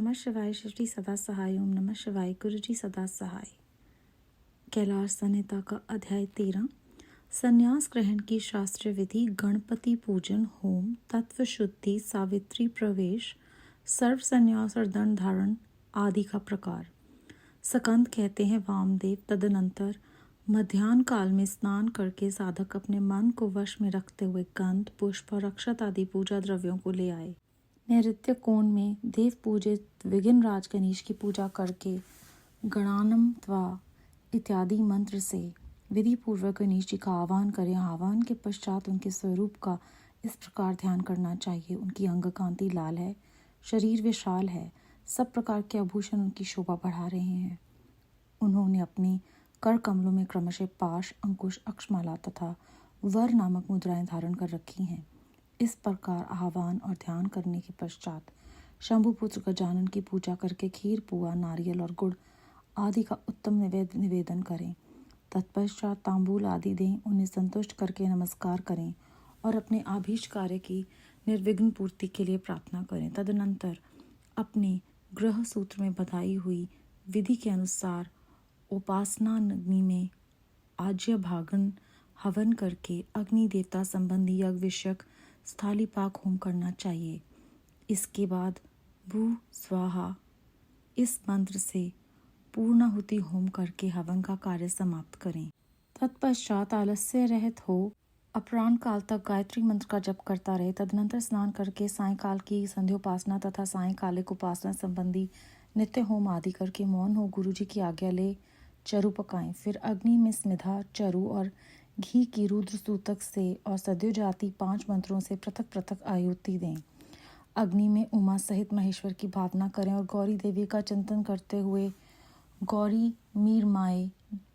नमः शिवाय शिवजी सदा सहाय। ओम नमः शिवाय गुरुजी सदा सहाय। कैलाश संहिता का अध्याय 13। संन्यास ग्रहण की शास्त्रीय विधि, गणपति पूजन, होम, तत्व शुद्धि, सावित्री प्रवेश, सर्व संन्यास और दंड धारण आदि का प्रकार। सकंद कहते हैं वामदेव। तदनंतर मध्याह्न काल में स्नान करके साधक अपने मन को वश में रखते हुए गंध, पुष्प और अक्षत आदि पूजा द्रव्यों को ले आए। नैऋत्य कोण में देव पूजित विघ्नराज गणेश की पूजा करके गणानम त्वा इत्यादि मंत्र से विधि पूर्वक गणेश जी का आह्वान करें। आह्वान के पश्चात उनके स्वरूप का इस प्रकार ध्यान करना चाहिए। उनकी अंग कांति लाल है, शरीर विशाल है, सब प्रकार के आभूषण उनकी शोभा बढ़ा रहे हैं। उन्होंने अपने कर कमलों में क्रमशः पाश, अंकुश, अक्षमाला तथा वर नामक मुद्राएं धारण कर रखी हैं। इस प्रकार आह्वान और ध्यान करने के पश्चात शंभुपुत्र गजानन की पूजा करके खीर, पुआ, नारियल और गुड़ आदि का उत्तम निवेदन करें। तत्पश्चात तांबूल आदि दें, उन्हें संतुष्ट करके नमस्कार करें और अपने आभीष्ट कार्य की निर्विघ्न पूर्ति के लिए प्रार्थना करें। तदनंतर अपने गृह सूत्र में बधाई हुई विधि के अनुसार उपासना अग्नि में आज्य भागन हवन करके अग्नि देवता संबंधी यज्ञ विषयक स्थाली पाक होम करना चाहिए। इसके बाद भू स्वाहा इस मंत्र से पूर्णाहुति होम करके हवन का कार्य समाप्त करें। तत्पश्चात आलस्य रहित हो अपराह्न काल तक गायत्री मंत्र का जप करता रहे। तदनंतर स्नान करके सायंकाल की संध्योपासना तथा सायंकालिक उपासना संबंधी नित्य होम आदि करके मौन हो गुरु जी की आज्ञा ले चरु पकाएं। फिर अग्नि में स्मिधा, चरु और घी की रुद्र सूतक से और सद्यो जाति 5 मंत्रों से पृथक पृथक आहुति दें। अग्नि में उमा सहित महेश्वर की भावना करें और गौरी देवी का चिंतन करते हुए गौरी मीर माए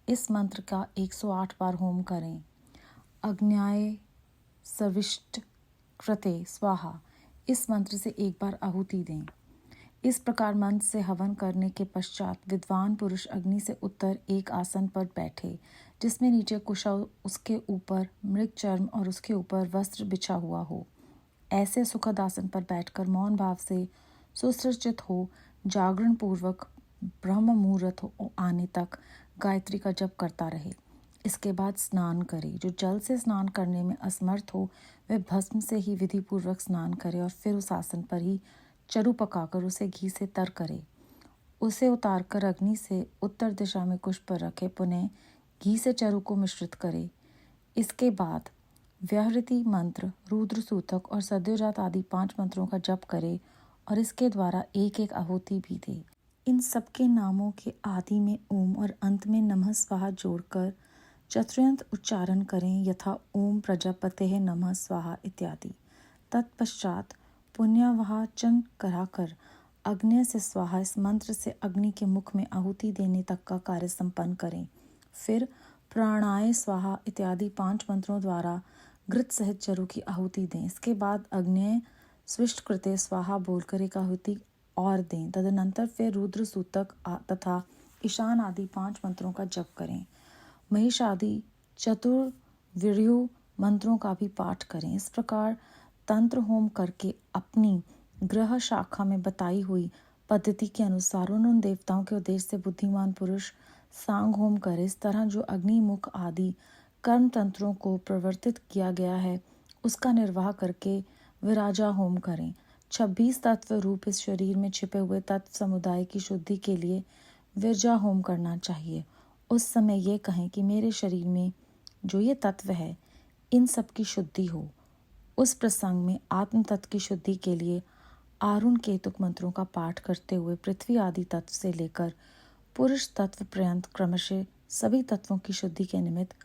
इस मंत्र का 108 बार होम करें। अग्न्याय सविष्ट कृते स्वाहा इस मंत्र से 1 बार आहुति दें। इस प्रकार मंत्र से हवन करने के पश्चात विद्वान पुरुष अग्नि से उत्तर एक आसन पर बैठे, जिसमें नीचे कुशा, उसके ऊपर मृग चर्म और उसके ऊपर वस्त्र बिछा हुआ हो। ऐसे सुखद आसन पर बैठकर मौन भाव से सुसज्जित हो जागरण पूर्वक ब्रह्म मुहूर्त आने तक गायत्री का जप करता रहे। इसके बाद स्नान करे। जो जल से स्नान करने में असमर्थ हो वह भस्म से ही विधि पूर्वक स्नान करे और फिर उस आसन पर ही चरु पकाकर उसे घी से तर करे। उसे उतारकर अग्नि से उत्तर दिशा में कुश पर रखे। पुनः घी से चरु को मिश्रित करे। इसके बाद व्याहृति मंत्र, रुद्र सूतक और सद्योजात आदि 5 मंत्रों का जप करे और इसके द्वारा एक एक आहुति भी दे। इन सबके नामों के आदि में ओम और अंत में नमः स्वाहा जोड़कर चतुर्यंत उच्चारण करें, यथा ओम प्रजापते नमः स्वाहा इत्यादि। तत्पश्चात पुण्यवाचन कराकर अग्नि से स्वाहा इस मंत्र से अग्नि के मुख में आहुति देने तक का कार्य संपन्न करें। फिर प्राणाय स्वाहा इत्यादि 5 मंत्रों द्वारा घृत सहित चरु की आहुति दें। इसके बाद अग्न्य स्विष्ट कृते स्वाहा बोलकर एक आहुति और दें। तदनंतर फिर रुद्र सूतक तथा ईशान आदि 5 मंत्रों का जप करें। महिष आदि चतुर्विर्यु मंत्रों का भी पाठ करें। इस प्रकार तंत्र होम करके अपनी ग्रह शाखा में बताई हुई पद्धति के अनुसार उन देवताओं के उद्देश्य से बुद्धिमान पुरुष सांग होम करे। इस तरह जो अग्निमुख आदि कर्म तंत्रों को प्रवर्तित किया गया है उसका निर्वाह करके विराजा होम करें। 26 तत्व रूप इस शरीर में छिपे हुए तत्व समुदाय की शुद्धि के लिए विरजा होम करना चाहिए। उस समय ये कहें कि मेरे शरीर में जो ये तत्व है इन सब की शुद्धि हो। उस प्रसंग में आत्म तत्व की शुद्धि के लिए आरुण केतुक मंत्रों का पाठ करते हुए पृथ्वी आदि तत्व से लेकर पुरुष तत्व पर्यंत क्रमशः सभी तत्वों की शुद्धि के निमित्त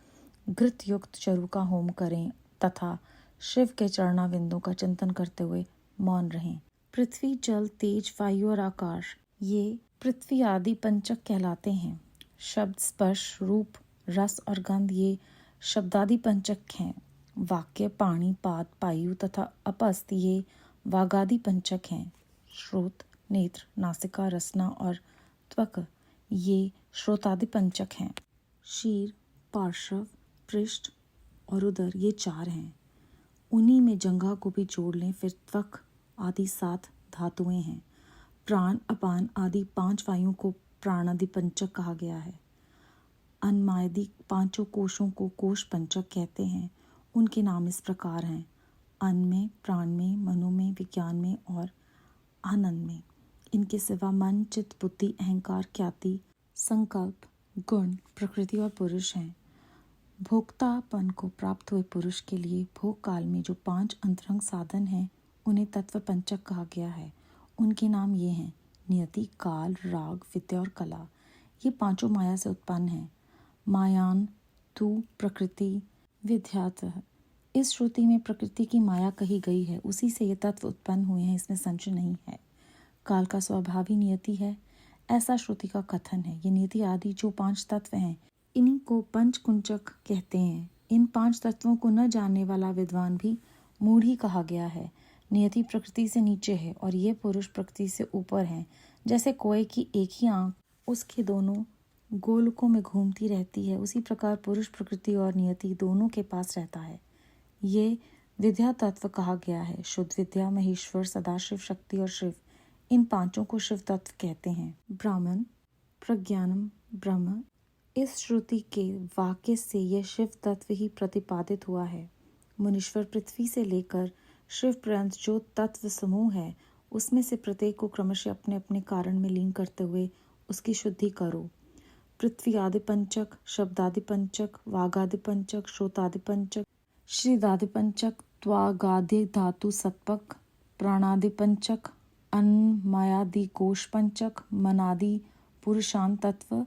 घृत युक्त चरु का होम करें तथा शिव के चरणाविंदों का चिंतन करते हुए मौन रहें। पृथ्वी, जल, तेज, वायु और आकाश ये पृथ्वी आदि पंचक कहलाते हैं। शब्द, स्पर्श, रूप, रस और गंध ये शब्दादि पंचक हैं। वाक्य, पाणी, पाद, पायु तथा अपस्थ ये वागादि पंचक हैं। श्रोत, नेत्र, नासिका, रसना और त्वक ये श्रोतादि पंचक हैं। शीर, पार्श्व, पृष्ठ और उदर ये 4 हैं। उन्हीं में जंघा को भी जोड़ लें। फिर त्वक आदि 7 धातुएं हैं। प्राण, अपान आदि 5 वायुओं को प्राणादि पंचक कहा गया है। अन्नमादि 5 कोशों को कोश पंचक कहते हैं। उनके नाम इस प्रकार हैं: अन्न में, प्राण में, मनो में, विज्ञान में और आनंद में। इनके सिवा मन, चित्त, बुद्धि, अहंकार, ख्याति, संकल्प, गुण, प्रकृति और पुरुष हैं। भोक्तापन को प्राप्त हुए पुरुष के लिए भोग काल में जो 5 अंतरंग साधन हैं उन्हें तत्व पंचक कहा गया है। उनके नाम ये हैं: नियति, काल, राग, विद्या और कला। ये 5 माया से उत्पन्न हैं। मायान तु प्रकृति विद्यातः। इस श्रुति में प्रकृति की माया कही गई है, उसी से ये तत्व उत्पन्न हुए हैं, इसमें संशय नहीं है। काल का स्वभाव ही नियति है, ऐसा श्रुति का कथन है। ये नियति आदि जो 5 तत्व हैं, इन्हीं को पंचकुंचक कहते हैं। इन 5 तत्वों को न जानने वाला विद्वान भी मूढ़ ही कहा गया है। नियति प्रकृति से नीचे है और ये पुरुष प्रकृति से ऊपर हैं। जैसे कोए की एक ही आंख उसके दोनों गोलकों में घूमती रहती है, उसी प्रकार पुरुष प्रकृति और नियति दोनों के पास रहता है। ये विद्या तत्व कहा गया है। शुद्ध विद्या, महेश्वर, सदाशिव, शक्ति और शिव, इन 5 को शिव तत्व कहते हैं। ब्राह्मण, प्रज्ञानम, ब्रह्म, इस श्रुति के वाक्य से यह शिव तत्व ही प्रतिपादित हुआ है। मुनीश्वर, पृथ्वी से लेकर शिव पर्यंत जो तत्व समूह है, उसमें से प्रत्येक को क्रमशः अपने अपने कारण में लीन करते हुए उसकी शुद्धि करो। पृथ्वी आदि पंचक, शब्दादि पंचक, वागादि पंचक, श्रोतादि पंचक, श्रीदादि पंचक, त्वागादि धातु सत्पक, प्राणादि पंचक, अन्नमयादि कोश पंचक, मनादि पुरुषांत तत्व,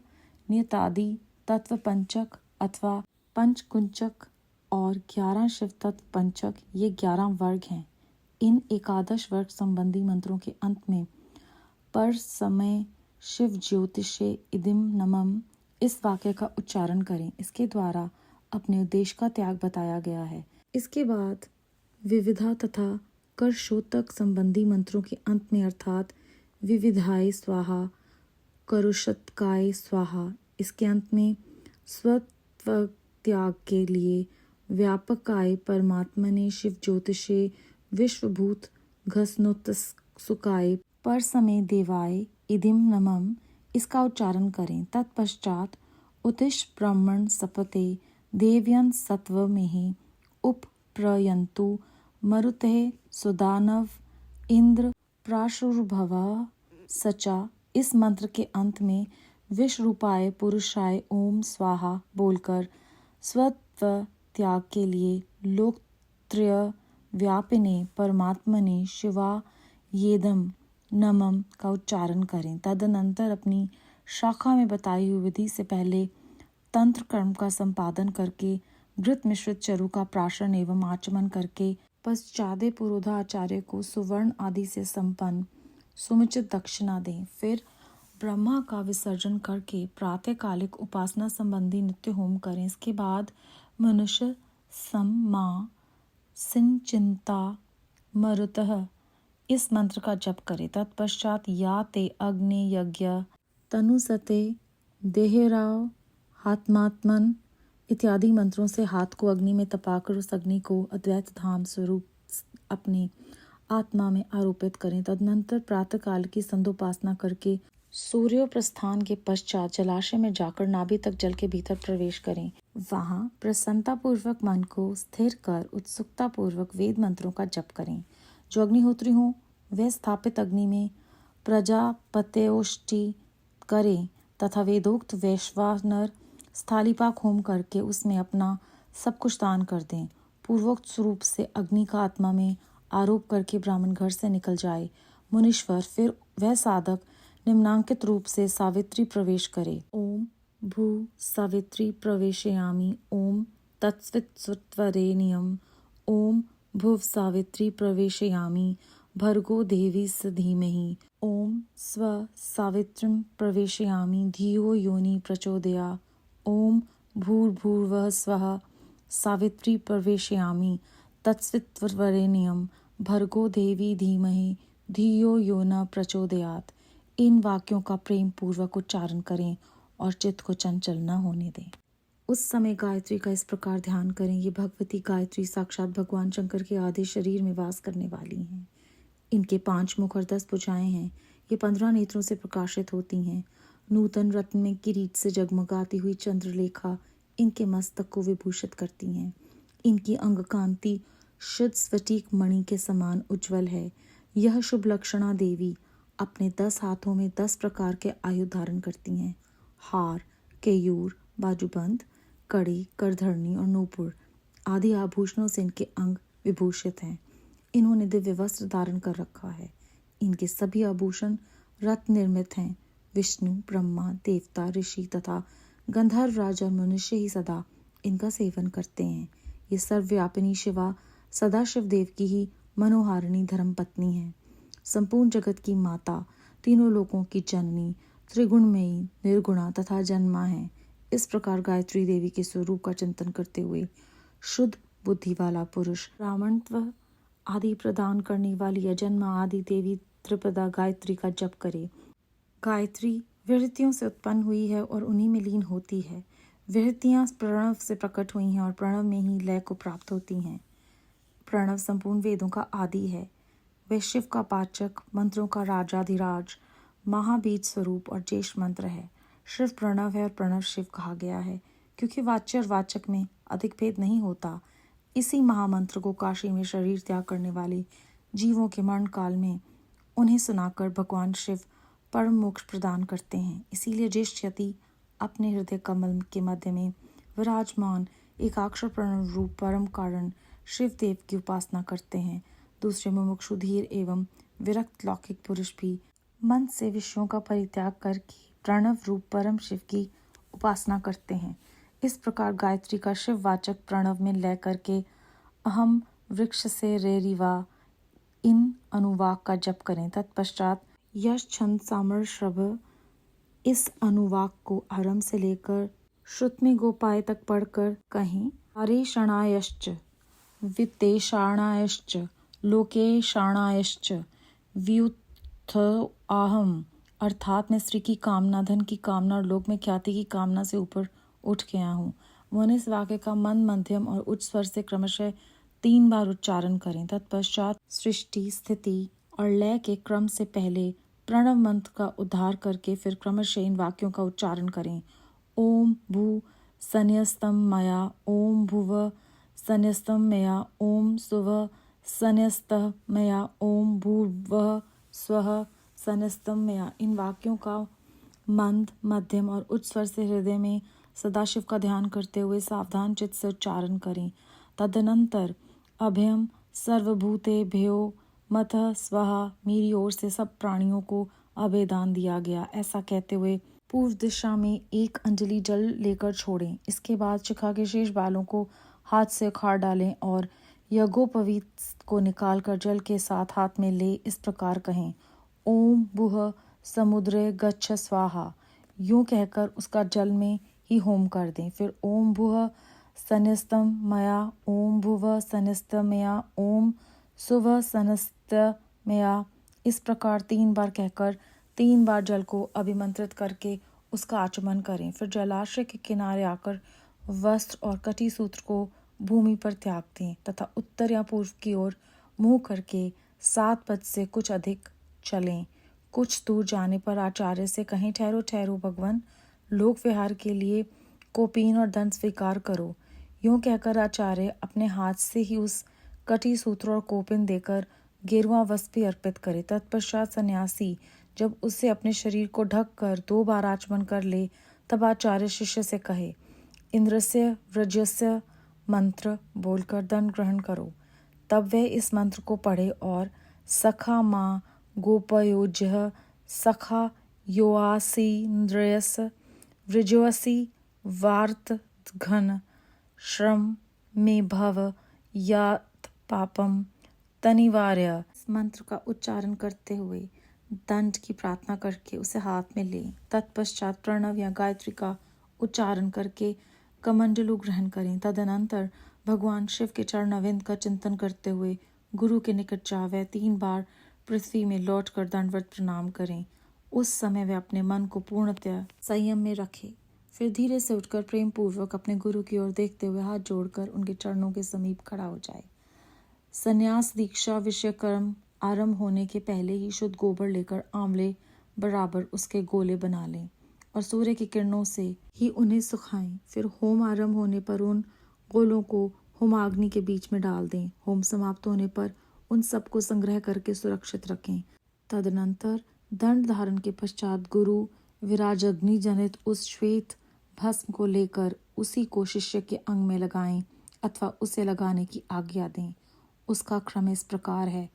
नियतादि तत्व पंचक अथवा पंचकुंचक और 11 शिव तत्व पंचक, ये 11 वर्ग हैं। इन एकादश वर्ग संबंधी मंत्रों के अंत में पर समय शिव ज्योतिषे इदिम नमम इस वाक्य का उच्चारण करें। इसके द्वारा अपने उद्देश्य का त्याग बताया गया है। इसके बाद विविधा तथा करशोतक संबंधी मंत्रों के अंत में अर्थात विविधाय स्वाहा, करुषत्काय स्वाहा, इसके अंत में स्वत्व त्याग के लिए व्यापकाय परमात्मने शिव ज्योतिषे विश्वभूत घस्नोत्सुकाय पर समय देवाय इदिम नमम इसका उच्चारण करें। तत्पश्चात उतिष्ठ ब्राह्मण सपते देव्यन सत्व में उपप्रयन्तु मरुते सुदानव इंद्र प्राशुर्भव सचा। इस मंत्र के अंत में विश्वरूपाय पुरुषाय ओम स्वाहा बोलकर स्वत्व त्याग के लिए लोकत्रय व्यापिने परमात्मने शिवा येदम नमम का उच्चारण करें। तदनंतर अपनी शाखा में बताई हुई विधि से पहले तंत्र कर्म का संपादन करके घृत मिश्रित चरु का प्राशन एवं आचमन करके पश्चादे पुरोधाचार्य को सुवर्ण आदि से संपन्न सुमुचित दक्षिणा दें। फिर ब्रह्मा का विसर्जन करके प्रातःकालिक उपासना संबंधी नित्य होम करें। इसके बाद मनुष्य सम्मा सिंचिंता मरुतः इस मंत्र का जप करें। तत्पश्चात या ते अग्नि यज्ञ तनुसते देहराव हात्मात्मन इत्यादि मंत्रों से हाथ को अग्नि में तपाकर उस अग्नि को अद्वैत धाम स्वरूप अपने आत्मा में आरोपित करें। तदनंतर प्रातःकाल की संध्योपासना करके सूर्योप्रस्थान के पश्चात जलाशय में जाकर नाभि तक जल के भीतर प्रवेश करें। वहां प्रसन्नता पूर्वक मन को स्थिर कर उत्सुकता पूर्वक वेद मंत्रों का जप करें। जो अग्निहोत्री हो वह स्थापित अग्नि में प्रजापत्योष्टि करें तथा वेदोक्त वैश्वानर स्थालीपाक होम करके उसमें अपना सब कुछ दान कर दें। पूर्वोक्त स्वरूप से अग्नि का आत्मा में आरोप करके ब्राह्मण घर से निकल जाए। मुनीश्वर फिर वह साधक निम्नांकित रूप से सावित्री प्रवेश करे। ओम भू सावित्री प्रवेशयामि। ओम तत्सवितुर्वरेण्यम। ओम भुव सावित्री प्रवेशयामि। भर्गो देवी स धीमहि। ओम स्व सावित्रीं प्रवेशयामि। धियो योनि प्रचोदया। ओम भूर्भुवः स्वः सावित्री प्रवेशयामि। तत्सवितुर्वरेण्यम भर्गो देवी धीमहि धियो यो न प्रचोदयात्। इन वाक्यों का प्रेम पूर्वक उच्चारण करें और चित्त को चंचल न होने दें। उस समय गायत्री का इस प्रकार ध्यान करें। ये भगवती गायत्री साक्षात भगवान शंकर के आधे शरीर में वास करने वाली हैं। इनके 5 मुख और 10 भुजाएं हैं। ये 15 नेत्रों से प्रकाशित होती हैं। नूतन रत्न में किरीट से जगमगाती हुई चंद्रलेखा इनके मस्तक को विभूषित करती हैं। इनकी अंग कांति शुद्ध स्फटिक मणि के समान उज्जवल है। यह शुभ लक्षणा देवी अपने 10 हाथों में 10 प्रकार के आयुध धारण करती हैं। हार, केयूर, बाजूबंद, कड़ी, करधरनी और नूपुर आदि आभूषणों से इनके अंग विभूषित हैं। इन्होंने दिव्य वस्त्र धारण कर रखा है। इनके सभी आभूषण रत्न निर्मित हैं। विष्णु, ब्रह्मा, देवता, ऋषि तथा गंधर्व राज और मनुष्य ही सदा इनका सेवन करते हैं। ये सर्वव्यापिनी शिवा सदाशिव देव की ही मनोहारिणी धर्म पत्नी है। संपूर्ण जगत की माता, तीनों लोकों की जननी, त्रिगुणमयी, निर्गुणा तथा जन्मा है। इस प्रकार गायत्री देवी के स्वरूप का चिंतन करते हुए शुद्ध बुद्धि वाला पुरुष ब्राह्मणत्व आदि प्रदान करने वाली अजन्मा आदि देवी त्रिपदा गायत्री का जप करे। गायत्री विरतियों से उत्पन्न हुई है और उन्हीं में लीन होती है। विरतियां प्रणव से प्रकट हुई हैं और प्रणव में ही लय को प्राप्त होती हैं। प्रणव संपूर्ण वेदों का आदि है। वह शिव का पाचक, मंत्रों का राजाधिराज, महाबीज स्वरूप और ज्येष्ठ मंत्र है। शिव प्रणव है और प्रणव शिव कहा गया है क्योंकि वाच्य और वाचक में अधिक भेद नहीं होता। इसी महामंत्र को काशी में शरीर त्याग करने वाले जीवों के मरण काल में उन्हें सुनाकर भगवान शिव परम मोक्ष प्रदान करते हैं। इसीलिए ज्येष्ठ यति अपने हृदय कमल के मध्य में विराजमान एकाक्षर प्रणव रूप परम कारण शिव देव की उपासना करते हैं। दूसरे मुमुक्षु धीर एवं विरक्त लौकिक पुरुष भी मन से विषयों का परित्याग करके प्रणव रूप परम शिव की उपासना करते हैं। इस प्रकार गायत्री का शिववाचक प्रणव में लय करके अहम वृक्ष से रेरिवा इन अनुवाक का जप करें। तत्पश्चात यश छंद सामर श्रभ इस अनुवाक को आरंभ से लेकर श्रुतमी गोपाय तक पढ़कर कहें। हरेषणायश्च वित्तेषाणायश्च लोकेशाणायश्च व्युत्थ आहम, अर्थात मैं स्त्री की कामना, धन की कामना और लोक में ख्याति की कामना से ऊपर उठ गया हूँ। मन इस वाक्य का मन मध्यम और उच्च स्वर से क्रमशः 3 बार उच्चारण करें। तत्पश्चात सृष्टि, स्थिति और लय के क्रम से पहले प्रणव मंत्र का उद्धार करके फिर क्रमशः इन वाक्यों का उच्चारण करें। ओम भू सन्यस्तम मया, ओम भुव सन्यस्तम मया, ओम सुव सन्यस्तः मया, ओम भूर्भुवः स्वः सन्यस्तम मया। इन वाक्यों का मंद, मध्यम और उच्च स्वर से हृदय में सदाशिव का ध्यान करते हुए सावधान चित्त से उच्चारण करें। तदनंतर अभयम सर्वभूतेभ्यो मतः स्वाहा, मेरी ओर से सब प्राणियों को अभयदान दिया गया, ऐसा कहते हुए पूर्व दिशा में 1 अंजलि जल लेकर छोड़ें। इसके बाद शिखा के शेष बालों को हाथ से उखाड़ डालें और यज्ञोपवीत को निकालकर जल के साथ हाथ में ले इस प्रकार कहें। ओम भुः समुद्रे गच्छ स्वाहा। यूं कहकर उसका जल में ही होम कर दें। फिर ओम भुः सन्यस्तम मया, ओम भुवः सन्यस्तम मया, ओम सुवः सन्यस्तम मया, इस प्रकार 3 बार कहकर 3 बार जल को अभिमंत्रित करके उसका आचमन करें। फिर जलाशय के किनारे आकर वस्त्र और कटी सूत्र को भूमि पर त्याग दें तथा उत्तर या पूर्व की ओर मुंह करके 7 पद से कुछ अधिक चलें। कुछ दूर जाने पर आचार्य से कहें, ठहरो ठहरो भगवान, लोक विहार के लिए कोपीन और दंड स्वीकार करो। यूं कहकर आचार्य अपने हाथ से ही उस कटी सूत्र और कोपिन देकर गेरुआ वस्त्र भी अर्पित करे। तत्पश्चात सन्यासी जब उससे अपने शरीर को ढक कर 2 बार आचमन कर ले, तब आचार्य शिष्य से कहे, इंद्रस्य व्रजस्य मंत्र बोलकर दंड ग्रहण करो। तब वह इस मंत्र को पढ़े और सखा माँ गोपयोज्य सखा योआसीन्द्रयस वृजोसी वार्त घन श्रम में भव यात पापम तनिवार्य। इस मंत्र का उच्चारण करते हुए दंड की प्रार्थना करके उसे हाथ में लें। तत्पश्चात प्रणव या गायत्री का उच्चारण करके कमंडलू ग्रहण करें। तदनंतर भगवान शिव के चरणारविंद का चिंतन करते हुए गुरु के निकट जावे 3 बार पृथ्वी में लौटकर दंडवत प्रणाम करें। उस समय वे अपने मन को पूर्णतः संयम में रखें। फिर धीरे से उठकर प्रेम पूर्वक अपने गुरु की ओर देखते हुए हाथ जोड़कर उनके चरणों के समीप खड़ा हो जाए। संन्यास दीक्षा विषय कर्म आरंभ होने के पहले ही शुद्ध गोबर लेकर आंवले बराबर उसके गोले बना लें और सूर्य की किरणों से ही उन्हें सुखाएं। फिर होम आरंभ होने पर उन गोलों को होमाग्नि के बीच में डाल दें। होम समाप्त होने पर उन सबको संग्रह करके सुरक्षित रखें। तदनंतर दंड धारण के पश्चात गुरु विराजग्नि जनित उस श्वेत भस्म को लेकर उसी को शिष्य के अंग में लगाएं अथवा उसे लगाने की आज्ञा दें। उसका क्रम इस प्रकार है: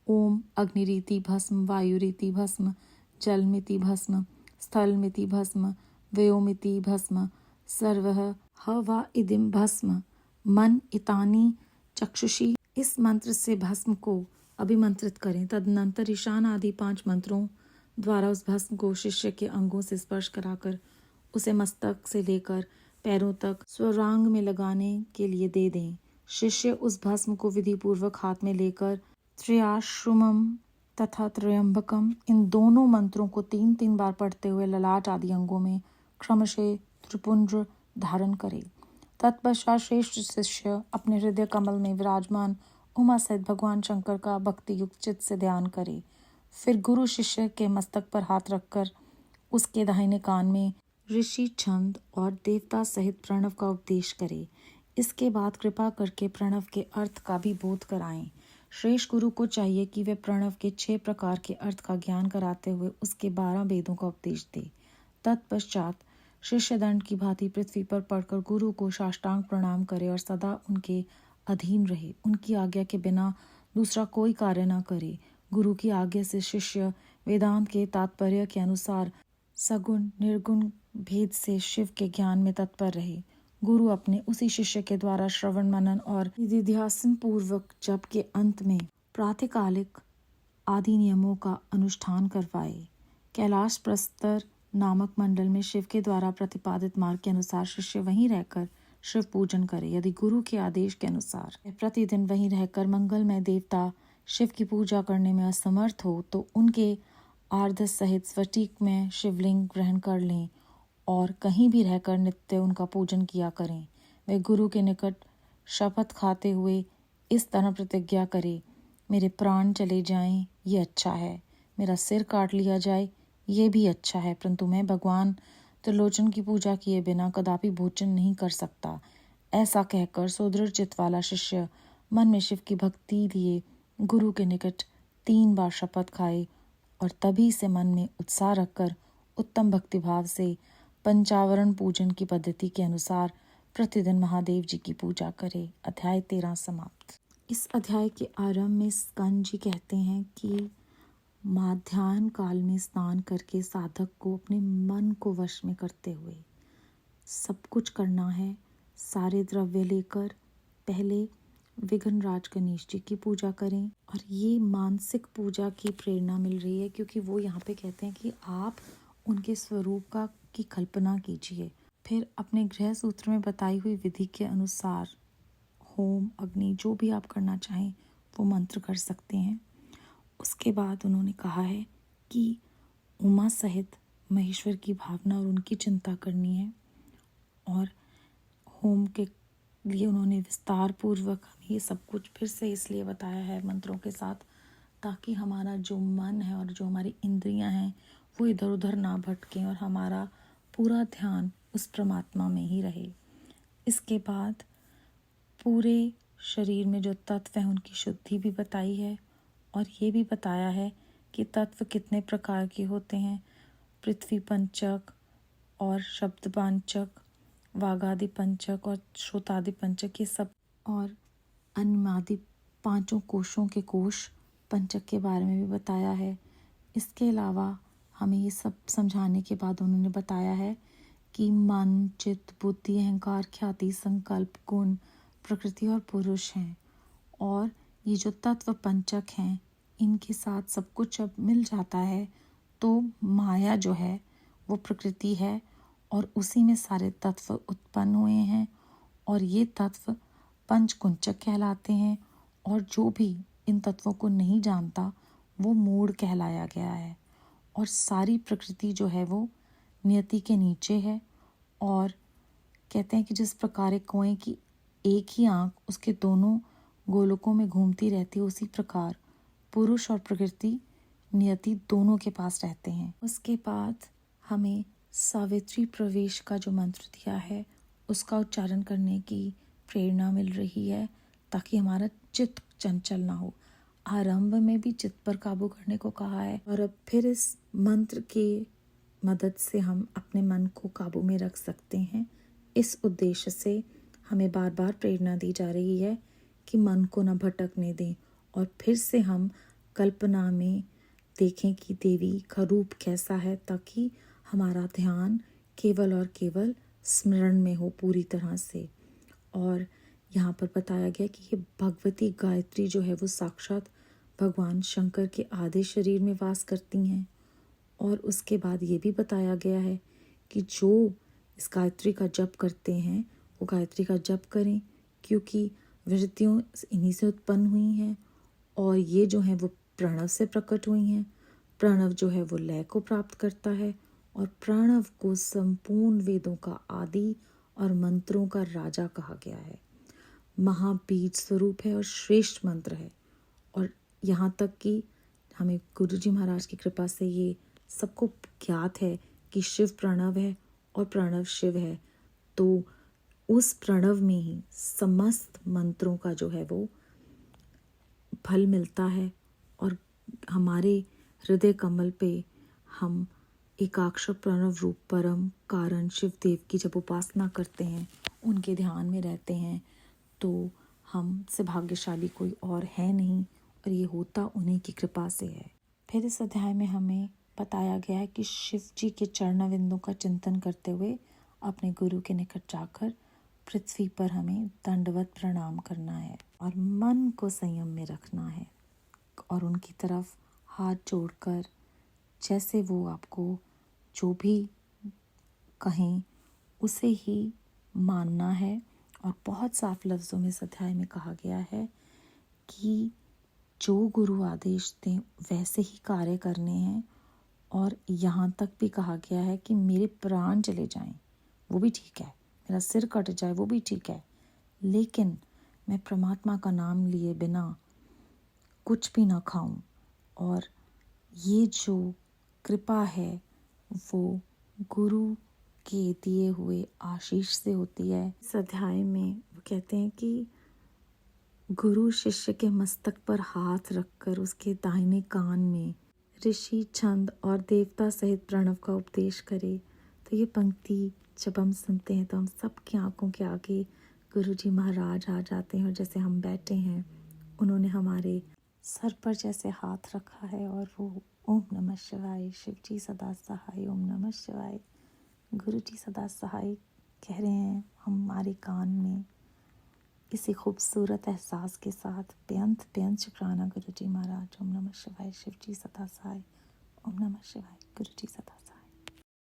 ओम अग्निरीति भस्म, वायुरीति भस्म, जलमिति भस्म, स्थलमिति भस्म, व्योमिति भस्म, सर्वः हवा इदिम भस्म, मन इतानी चक्षुषी। इस मंत्र से भस्म को अभिमंत्रित करें। तदनंतर ईशान आदि 5 मंत्रों द्वारा उस भस्म को शिष्य के अंगों से स्पर्श कराकर उसे मस्तक से लेकर पैरों तक स्वरांग में लगाने के लिए दे दें। शिष्य उस भस्म को विधि पूर्वक हाथ में लेकर त्र्याश्रुमम तथा त्र्यंबकम, इन दोनों मंत्रों को 3-3 बार पढ़ते हुए ललाट आदि अंगों में क्रमशः त्रिपुंड धारण करे। तत्पश्चात श्रेष्ठ शिष्य अपने हृदय कमल में विराजमान उमा सहित भगवान शंकर का भक्ति युक्त चित्त से ध्यान करे। फिर गुरु शिष्य के मस्तक पर हाथ रखकर उसके दाहिने कान में ऋषि छंद और देवता सहित प्रणव का उपदेश करे। इसके बाद कृपा करके प्रणव के अर्थ का भी बोध कराएं। श्रेष्ठ गुरु को चाहिए कि वे प्रणव के 6 प्रकार के अर्थ का ज्ञान कराते हुए उसके 12 वेदों का उपदेश दे। तत्पश्चात शिष्य दंड की भांति पृथ्वी पर पड़कर गुरु को साष्टांग प्रणाम करे और सदा उनके अधीन रहे। उनकी आज्ञा के बिना दूसरा कोई कार्य न करे। गुरु की आज्ञा से शिष्य वेदांत के तात्पर्य के अनुसार सगुण निर्गुण भेद से शिव के ज्ञान में तत्पर रहे। गुरु अपने उसी शिष्य के द्वारा श्रवण मनन और निधिध्यासन पूर्वक जप के अंत में प्रातःकालिक आदि नियमों का अनुष्ठान करवाए। कैलाश प्रस्तर नामक मंडल में शिव के द्वारा प्रतिपादित मार्ग के अनुसार शिष्य वहीं रहकर शिव पूजन करे। यदि गुरु के आदेश के अनुसार प्रतिदिन वहीं रहकर मंगलमय देवता शिव की पूजा करने में असमर्थ हो तो उनके आर्ध सहित स्फटिक में शिवलिंग ग्रहण कर लें और कहीं भी रहकर नित्य उनका पूजन किया करें। वे गुरु के निकट शपथ खाते हुए इस तरह प्रतिज्ञा करे: मेरे प्राण चले जाएं ये अच्छा है, मेरा सिर काट लिया जाए ये भी अच्छा है, परंतु मैं भगवान त्रिलोचन की पूजा किए बिना कदापि भोजन नहीं कर सकता। ऐसा कहकर सुदृढ़ चित्त वाला शिष्य मन में शिव की भक्ति लिए गुरु के निकट 3 बार शपथ खाए और तभी से मन में उत्साह रखकर उत्तम भक्तिभाव से पंचावरण पूजन की पद्धति के अनुसार प्रतिदिन महादेव जी की पूजा करे। अध्याय 13 समाप्त। इस अध्याय के आरंभ में स्कंद जी कहते हैं कि माध्याह्न काल में स्नान करके साधक को अपने मन को वश में करते हुए सब कुछ करना है। सारे द्रव्य लेकर पहले विघ्नराज गणेश जी की पूजा करें। और ये मानसिक पूजा की प्रेरणा मिल रही है क्योंकि वो यहाँ पे कहते हैं कि आप उनके स्वरूप की कल्पना कीजिए। फिर अपने गृह सूत्र में बताई हुई विधि के अनुसार होम अग्नि जो भी आप करना चाहें वो मंत्र कर सकते हैं। उसके बाद उन्होंने कहा है कि उमा सहित महेश्वर की भावना और उनकी चिंता करनी है। और होम के लिए उन्होंने विस्तार पूर्वक ये सब कुछ फिर से इसलिए बताया है मंत्रों के साथ ताकि हमारा जो मन है और जो हमारी इंद्रियां हैं वो इधर उधर ना भटकें और हमारा पूरा ध्यान उस परमात्मा में ही रहे। इसके बाद पूरे शरीर में जो तत्व हैं उनकी शुद्धि भी बताई है और ये भी बताया है कि तत्व कितने प्रकार के होते हैं। पृथ्वी पंचक और शब्द पंचक, वागादि पंचक और श्रोतादि पंचक, ये सब, और अन्मादि 5 कोशों के कोश पंचक के बारे में भी बताया है। इसके अलावा हमें ये सब समझाने के बाद उन्होंने बताया है कि मन, चित्त, बुद्धि, अहंकार, ख्याति, संकल्प, गुण, प्रकृति और पुरुष हैं। और ये जो तत्व पंचक हैं इनके साथ सब कुछ जब मिल जाता है तो माया जो है वो प्रकृति है और उसी में सारे तत्व उत्पन्न हुए हैं और ये तत्व पंचकुंचक कहलाते हैं। और जो भी इन तत्वों को नहीं जानता वो मूढ़ कहलाया गया है। और सारी प्रकृति जो है वो नियति के नीचे है। और कहते हैं कि जिस प्रकार एक कुएं की एक ही आँख उसके दोनों गोलकों में घूमती रहती है उसी प्रकार पुरुष और प्रकृति नियति दोनों के पास रहते हैं। उसके बाद हमें सावित्री प्रवेश का जो मंत्र दिया है उसका उच्चारण करने की प्रेरणा मिल रही है ताकि हमारा चित्त चंचल ना हो। आरंभ में भी चित्त पर काबू करने को कहा है और अब फिर इस मंत्र के मदद से हम अपने मन को काबू में रख सकते हैं। इस उद्देश्य से हमें बार बार प्रेरणा दी जा रही है कि मन को न भटकने दें और फिर से हम कल्पना में देखें कि देवी का रूप कैसा है ताकि हमारा ध्यान केवल और केवल स्मरण में हो पूरी तरह से। और यहाँ पर बताया गया कि ये भगवती गायत्री जो है वो साक्षात भगवान शंकर के आधे शरीर में वास करती हैं। और उसके बाद ये भी बताया गया है कि जो इस गायत्री का जप करते हैं वो गायत्री का जप करें क्योंकि वृत्तियों इन्हीं से उत्पन्न हुई हैं और ये जो है वो प्रणव से प्रकट हुई हैं। प्रणव जो है वो लय को प्राप्त करता है और प्रणव को संपूर्ण वेदों का आदि और मंत्रों का राजा कहा गया है। महाबीज स्वरूप है और श्रेष्ठ मंत्र है। और यहाँ तक कि हमें गुरु जी महाराज की कृपा से ये सबको ज्ञात है कि शिव प्रणव है और प्रणव शिव है। तो उस प्रणव में ही समस्त मंत्रों का जो है वो फल मिलता है और हमारे हृदय कमल पे हम एकाक्षर प्रणव रूप परम कारण शिव देव की जब उपासना करते हैं, उनके ध्यान में रहते हैं, तो हमसे भाग्यशाली कोई और है नहीं और ये होता उन्हीं की कृपा से है। फिर इस अध्याय में हमें बताया गया है कि शिव जी के चरणविंदों का चिंतन करते हुए अपने गुरु के निकट जाकर पृथ्वी पर हमें दंडवत प्रणाम करना है और मन को संयम में रखना है और उनकी तरफ हाथ जोड़कर जैसे वो आपको जो भी कहें उसे ही मानना है। और बहुत साफ लफ्ज़ों में इस अध्याय में कहा गया है कि जो गुरु आदेश दें वैसे ही कार्य करने हैं और यहाँ तक भी कहा गया है कि मेरे प्राण चले जाएं वो भी ठीक है, मेरा सिर कट जाए वो भी ठीक है, लेकिन मैं परमात्मा का नाम लिए बिना कुछ भी ना खाऊं। और ये जो कृपा है वो गुरु के दिए हुए आशीष से होती है। इस अध्याय में वो कहते हैं कि गुरु शिष्य के मस्तक पर हाथ रखकर उसके दाहिने कान में ऋषि छंद और देवता सहित प्रणव का उपदेश करे। तो ये पंक्ति जब हम सुनते हैं तो हम सबकी आंखों के आगे गुरु जी महाराज आ जाते हैं और जैसे हम बैठे हैं उन्होंने हमारे सर पर जैसे हाथ रखा है और वो ओम नमः शिवाय, शिव जी सदा सहाय, ओम नमः शिवाय, गुरु जी सदा सहाय कह रहे हैं हमारे कान में। इसी खूबसूरत एहसास के साथ बेअंत बेअंत शुक्राना गुरु जी महाराज। ओम नमः शिवाय, शिव जी सदा सहाय, ओम नमः शिवाय, गुरु जी सदा सहाय।